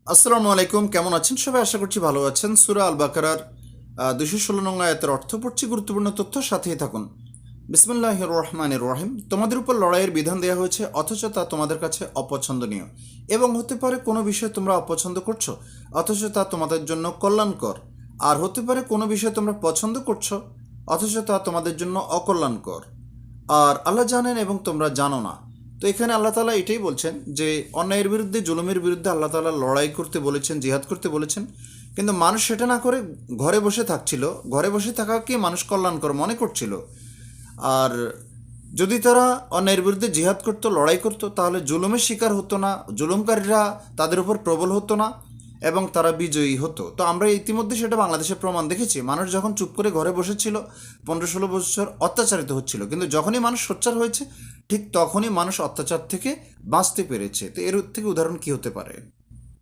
আসসালামু আলাইকুম, কেমন আছেন সবাই? আশা করছি ভালো আছেন। সূরা আল বাকারার ২১৬ নং আয়াতের অর্থ পড়ছি, গুরুত্বপূর্ণ তথ্য, সাথেই থাকুন। বিসমিল্লাহির রহমানির রহিম। তোমাদের উপর লড়াইয়ের বিধান দেওয়া হয়েছে, অথচ তা তোমাদের কাছে অপছন্দনীয়। এবং হতে পারে কোনো বিষয় তোমরা অপছন্দ করছো, অথচ তা তোমাদের জন্য কল্যাণকর। আর হতে পারে কোনো বিষয় তোমরা পছন্দ করছো, অথচ তা তোমাদের জন্য অকল্যাণকর। আর আল্লাহ জানেন এবং তোমরা জানো না। তো এখানে আল্লাহ তাআলা এটাই বলছেন যে অন্যায়ের বিরুদ্ধে, জুলুমের বিরুদ্ধে আল্লাহ তাআলা লড়াই করতে বলেছেন, জিহাদ করতে বলেছেন। কিন্তু মানুষ সেটা না করে ঘরে বসে থাকছিল, ঘরে বসে থাকাকে মানুষ কল্যাণকর মনে করছিল। আর যদি তারা অন্যায়ের বিরুদ্ধে জিহাদ করতো, লড়াই করতো, তাহলে জুলুমের শিকার হতো না, জুলুমকারীরা তাদের উপর প্রবল হতো না এবং তারা বিজয়ী হতো। তো আমরা ইতিমধ্যে সেটা বাংলাদেশে প্রমাণ দেখেছি। মানুষ যখন চুপ করে ঘরে বসেছিল, 15-16 বছর অত্যাচারিত হচ্ছিল, কিন্তু যখনই মানুষ সোচ্চার হয়েছে, ঠিক তখনই মানুষ অত্যাচার থেকে বাঁচতে পেরেছে। তো এর থেকে উদাহরণ কী হতে পারে?